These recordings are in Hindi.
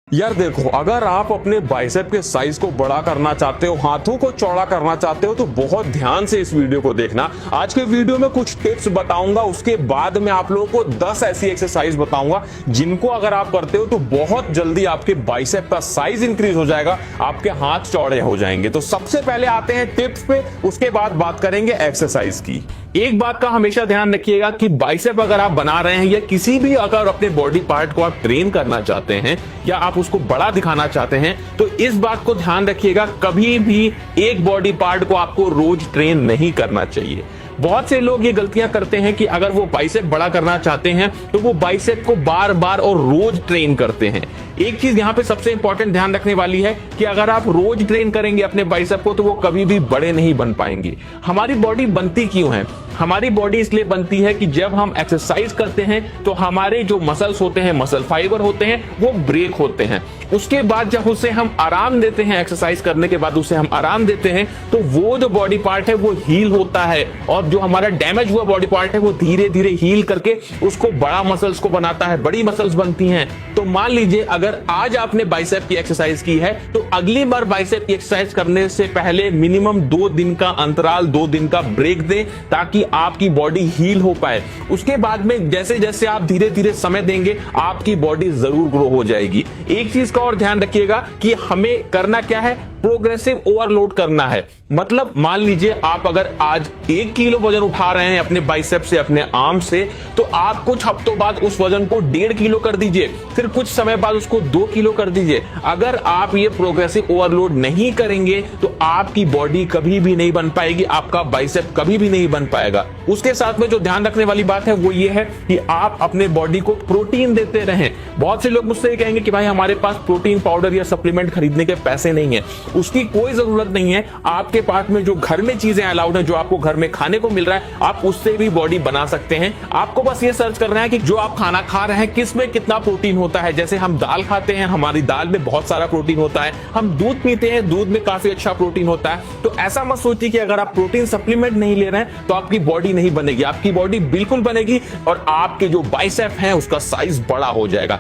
यार देखो, अगर आप अपने बाइसेप के साइज को बड़ा करना चाहते हो, हाथों को चौड़ा करना चाहते हो, तो बहुत ध्यान से इस वीडियो को देखना। आज के वीडियो में कुछ टिप्स बताऊंगा, उसके बाद मैं आप लोगों को 10 ऐसी एक्सरसाइज बताऊंगा जिनको अगर आप करते हो तो बहुत जल्दी आपके बाइसेप का साइज इंक्रीज हो जाएगा, आपके हाथ चौड़े हो जाएंगे। तो सबसे पहले आते हैं टिप्स पे, उसके बाद बात करेंगे एक्सरसाइज की। एक बात का हमेशा ध्यान रखिएगा कि बाइसेप अगर आप बना रहे हैं या किसी भी अगर अपने बॉडी पार्ट को आप ट्रेन करना चाहते हैं या आप उसको बड़ा दिखाना चाहते हैं, तो इस बात को ध्यान रखिएगा, कभी भी एक बॉडी पार्ट को आपको रोज ट्रेन नहीं करना चाहिए। बहुत से लोग ये गलतियां करते हैं कि अगर वो बाइसेप बड़ा करना चाहते हैं तो वो बाइसेप को बार बार और रोज ट्रेन करते हैं। एक चीज यहाँ पे सबसे इंपॉर्टेंट ध्यान रखने वाली है कि अगर आप रोज ट्रेन करेंगे अपने बाइसेप को तो वो कभी भी बड़े नहीं बन पाएंगे। हमारी बॉडी बनती क्यों है? हमारी बॉडी इसलिए बनती है कि जब हम एक्सरसाइज करते हैं तो हमारे जो मसल्स होते हैं, मसल फाइबर होते हैं, वो ब्रेक होते हैं। उसके बाद जब उसे हम आराम देते हैं, एक्सरसाइज करने के बाद उसे हम आराम देते हैं, तो वो जो बॉडी पार्ट है वो हील होता है और जो हमारा डैमेज हुआ बॉडी पार्ट है वो धीरे धीरे हील करके उसको बड़ा मसल्स को बनाता है, बड़ी मसल्स बनती हैं। तो मान लीजिए अगर आज आपने बाइसेप की एक्सरसाइज की है तो अगली बार बाइसेप की एक्सरसाइज करने से पहले मिनिमम 2 दिन का अंतराल, 2 दिन का ब्रेक दें ताकि आपकी बॉडी हील हो पाए। उसके बाद में जैसे जैसे आप धीरे धीरे समय देंगे आपकी बॉडी जरूर ग्रो हो जाएगी। एक चीज का और ध्यान रखिएगा कि हमें करना क्या है, प्रोग्रेसिव ओवरलोड करना है। मतलब मान लीजिए आप अगर आज 1 किलो वजन उठा रहे हैं अपने बाइसेप से, अपने आर्म से, तो आप कुछ हफ्तों बाद उस वजन को 1.5 किलो कर दीजिए, फिर कुछ समय बाद उसको 2 किलो कर दीजिए। अगर आप ये प्रोग्रेसिव ओवरलोड नहीं करेंगे तो आपकी बॉडी कभी भी नहीं बन पाएगी, आपका बाइसेप कभी भी नहीं बन पाएगा। उसके साथ में जो ध्यान रखने वाली बात है वो ये है कि आप अपने बॉडी को प्रोटीन देते रहें। बहुत से लोग मुझसे कहेंगे कि भाई हमारे पास प्रोटीन पाउडर या सप्लीमेंट खरीदने के पैसे नहीं है। उसकी कोई जरूरत नहीं है। आपके पास में जो घर में चीजें अलाउड है, जो आपको घर में खाने को मिल रहा है, आप उससे भी बॉडी बना सकते हैं। आपको बस ये सर्च करना है कि जो आप खाना खा रहे हैं किस में कितना प्रोटीन होता है। जैसे हम दाल खाते हैं, हमारी दाल में बहुत सारा प्रोटीन होता है। हम दूध पीते हैं, दूध में काफी अच्छा प्रोटीन होता है। तो ऐसा मत सोचिए कि अगर आप प्रोटीन सप्लीमेंट नहीं ले रहे हैं तो आपकी बॉडी नहीं बनेगी। आपकी बॉडी बिल्कुल बनेगी और आपके जो बाइसेप है उसका साइज बड़ा हो जाएगा।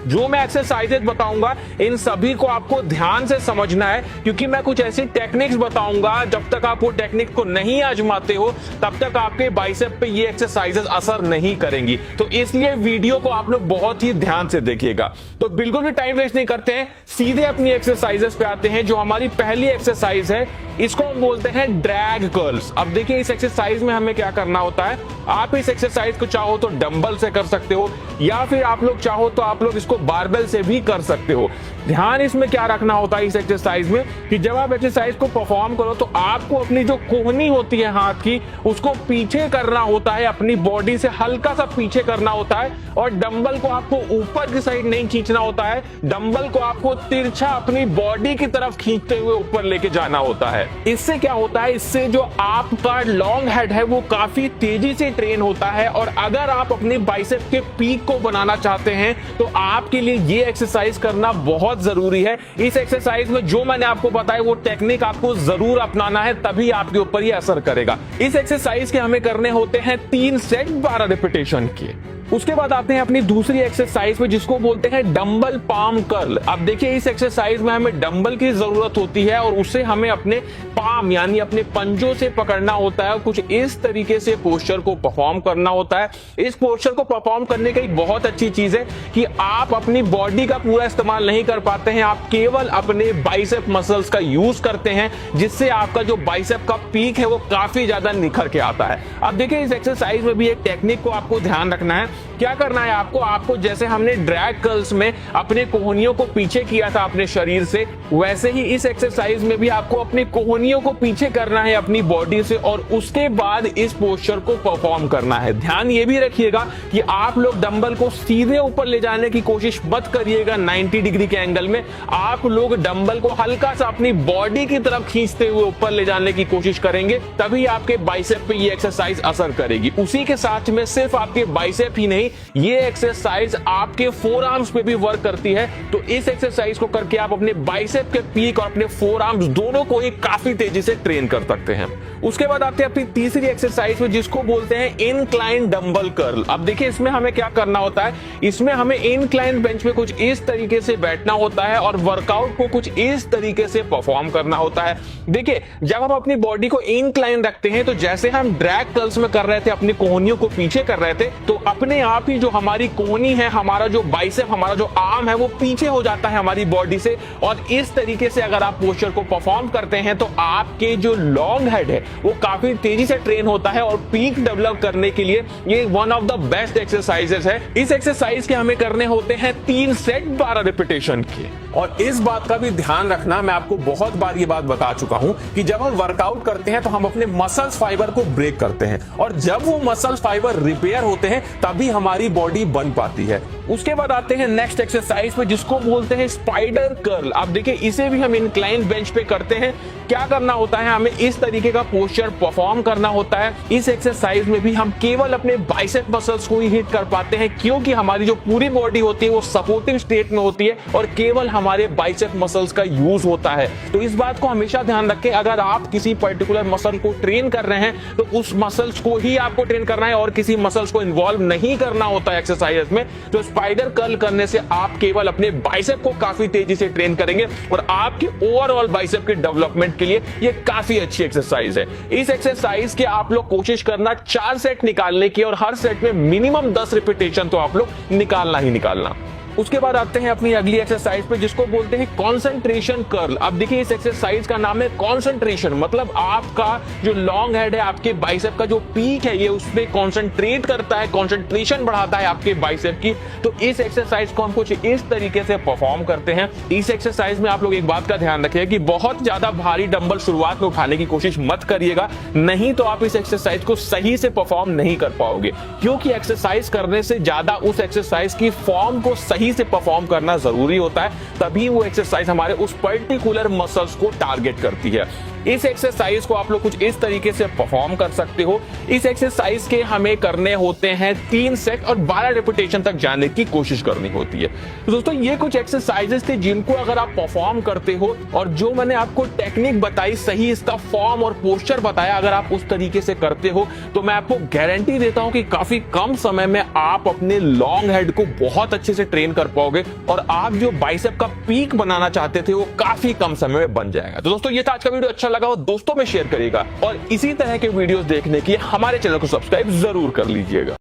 जो मैं एक्सरसाइजेज बताऊंगा इन सभी को आपको ध्यान से समझना है, क्योंकि मैं कुछ ऐसी टेक्निक्स बताऊंगा, जब तक आप वो टेक्निक को नहीं आजमाते हो तब तक आपके बाइसेप पे ये एक्सरसाइजेज असर नहीं करेंगी। तो इसलिए वीडियो को आप लोग बहुत ही ध्यान से देखिएगा। तो बिल्कुल भी टाइम वेस्ट नहीं करते हैं, सीधे अपनी एक्सरसाइजेस पे आते हैं। जो हमारी पहली एक्सरसाइज है इसको हम बोलते हैं ड्रैग कर्ल्स। अब देखिए इस एक्सरसाइज में हमें क्या करना होता है। आप इस एक्सरसाइज को चाहो तो डंबल से कर सकते हो या फिर आप लोग चाहो तो आप लोग इसको बारबेल से भी कर सकते हो। ध्यान इसमें क्या रखना होता है इस एक्सरसाइज में कि जब आप एक्सरसाइज को परफॉर्म करो तो आपको अपनी जो कोहनी होती है हाथ की उसको पीछे करना होता है, अपनी बॉडी से हल्का सा पीछे करना होता है। और डंबल को आपको ऊपर की साइड नहीं खींचना होता है, डंबल को आपको तिरछा अपनी बॉडी की तरफ खींचते हुए ऊपर लेके जाना होता है। इससे क्या होता है, इससे जो आपका लॉन्ग हेड है वो काफी तेजी से ट्रेन होता है। और अगर आप अपने बाइसेप के पीक को बनाना चाहते हैं तो आपके लिए ये एक्सरसाइज करना बहुत जरूरी है। इस एक्सरसाइज में जो मैंने आपको बताया वो टेक्निक आपको जरूर अपनाना है, तभी आपके ऊपर ये असर करेगा। इस एक्सरसाइज के हमें करने होते हैं 3 सेट 12 रिपीटेशन के। उसके बाद आते हैं अपनी दूसरी एक्सरसाइज में जिसको बोलते हैं डंबल पाम कर्ल। अब देखिए इस एक्सरसाइज में हमें डंबल की जरूरत होती है और उसे हमें अपने पाम यानी अपने पंजों से पकड़ना होता है और कुछ इस तरीके से पोस्चर को परफॉर्म करना होता है। इस पोस्चर को परफॉर्म करने की एक बहुत अच्छी चीज है कि आप अपनी बॉडी का पूरा इस्तेमाल नहीं कर पाते हैं, आप केवल अपने बाइसेप मसल्स का यूज करते हैं, जिससे आपका जो बाइसेप का पीक है वो काफी ज्यादा निखर के आता है। अब देखिए इस एक्सरसाइज में भी एक टेक्निक को आपको ध्यान रखना है। क्या करना है आपको जैसे हमने ड्रैग कर्ल्स में अपने कोहनियों को पीछे किया था अपने शरीर से, वैसे ही इस एक्सरसाइज में भी आपको अपनी कोहनियों को पीछे करना है अपनी बॉडी से और उसके बाद इस पोस्चर को परफॉर्म करना है। ध्यान ये भी रखिएगा कि आप लोग डंबल को सीधे ऊपर ले जाने की कोशिश मत करिएगा 90 डिग्री के एंगल में। आप लोग डंबल को हल्का सा अपनी बॉडी की तरफ खींचते हुए ऊपर ले जाने की कोशिश करेंगे, तभी आपके बाइसेप पे ये एक्सरसाइज असर करेगी। उसी के साथ में सिर्फ आपके बाइसेप ही नहीं ये एक्सरसाइज आपके फोर आर्म्स पे भी वर्क करती है। तो इस एक्सरसाइज को करके आप अपने बाइसेप के पीक और अपने फोर आर्म्स दोनों को ही काफी तेजी से ट्रेन कर सकते हैं। उसके बाद आते हैं अपनी तीसरी एक्सरसाइज में, जिसको बोलते हैं इनक्लाइन डंबल कर्ल। अब देखिए इसमें हमें क्या करना होता है, इसमें हमें इनक्लाइन बेंच पे कुछ इस तरीके से बैठना होता है और वर्कआउट को कुछ इस तरीके से परफॉर्म करना होता है। देखिए जब हम अपनी बॉडी को इनक्लाइन रखते हैं तो जैसे हम ड्रैग कर्ल्स में कर रहे थे, अपनी कोहनियों को पीछे कर रहे थे, तो अपने आप ही जो हमारी कोहनी है, हमारा जो बाइसेप, हमारा जो आर्म है, वो पीछे हो जाता है हमारी बॉडी से। और इस तरीके से अगर आप पोस्चर को परफॉर्म करते हैं तो आपके जो लॉन्ग हेड है वो काफी तेजी से ट्रेन होता है और पीक डेवलप करने के लिए ये one of the best exercises है। इस एक्सरसाइज के हमें करने होते हैं 3 सेट 12 रिपीटेशन के। और इस बात का भी ध्यान रखना, मैं आपको बहुत बार ये बात बता चुका हूं कि जब हम वर्कआउट करते हैं तो हम अपने मसल्स फाइबर को ब्रेक करते हैं और जब वो मसल्स फाइबर रिपेयर होते हैं तभी हमारी बॉडी बन पाती है। उसके बाद आते हैं नेक्स्ट एक्सरसाइज पे, जिसको बोलते हैं स्पाइडर कर्ल। अब देखिए इसे भी हम इंक्लाइन बेंच पे करते हैं। क्या करना होता है, हमें इस तरीके का पोस्चर परफॉर्म करना होता है। इस एक्सरसाइज में भी हम केवल अपने बाइसेप मसल्स को ही हिट कर पाते हैं, क्योंकि हमारी जो पूरी बॉडी होती है वो सपोर्टिव स्टेट में होती है और केवल हमारे बाइसेप मसल्स का यूज होता है। तो इस बात को हमेशा ध्यान रखें, अगर आप किसी पर्टिकुलर मसल को ट्रेन कर रहे हैं तो उस मसल्स को ही आपको ट्रेन करना है और किसी मसल्स को इन्वॉल्व नहीं करना होता है एक्सरसाइज में। तो स्पाइडर कर्ल करने से आप केवल अपने बाइसेप को काफी तेजी से ट्रेन करेंगे और आपके ओवरऑल बाइसेप के डेवलपमेंट के लिए ये काफी अच्छी एक्सरसाइज है। इस एक्सरसाइज के आप लोग कोशिश करना 4 सेट निकालने की और हर सेट में मिनिमम 10 रिपीटेशन तो आप लोग निकालना ही निकालना। उसके बाद आते हैं अपनी अगली एक्सरसाइज पे, जिसको बोलते हैं कंसंट्रेशन कर्ल। अब देखिए इस एक्सरसाइज का नाम है कंसंट्रेशन, मतलब आपका जो लॉन्ग हेड है, आपके बाइसेप का जो पीक है, ये उस पे कंसंट्रेट करता है, कंसंट्रेशन बढ़ाता है आपके बाइसेप की। तो इस एक्सरसाइज को हम कुछ इस तरीके से परफॉर्म करते हैं। इस एक्सरसाइज में आप लोग एक बात का ध्यान रखिए कि बहुत ज्यादा भारी डंबल शुरुआत में उठाने की कोशिश मत करिएगा, नहीं तो आप इस एक्सरसाइज को सही से परफॉर्म नहीं कर पाओगे, क्योंकि एक्सरसाइज करने से ज्यादा उस एक्सरसाइज की फॉर्म को सही से परफॉर्म करना जरूरी होता है, तभी वो एक्सरसाइज हमारे उस पर्टिकुलर मसल्स को टारगेट करती है। इस एक्सरसाइज को आप लोग कुछ इस तरीके से परफॉर्म कर सकते हो। इस एक्सरसाइज के हमें करने होते हैं 3 सेट और 12 रिपीटेशन तक जाने की कोशिश करनी होती है। तो दोस्तों ये कुछ एक्सरसाइजेस थे जिनको अगर आप परफॉर्म करते हो और जो मैंने आपको टेक्निक बताई, सही इसका फॉर्म और पोस्चर बताया, अगर आप उस तरीके से करते हो तो मैं आपको गारंटी देता हूं कि काफी कम समय में आप अपने लॉन्ग हेड को बहुत अच्छे से ट्रेन कर पाओगे और आप जो बाइसेप का पीक बनाना चाहते थे वो काफी कम समय में बन जाएगा। तो दोस्तों ये था आज का वीडियो, अच्छा लगा हो दोस्तों में शेयर करिएगा और इसी तरह के वीडियोस देखने के लिए हमारे चैनल को सब्सक्राइब जरूर कर लीजिएगा।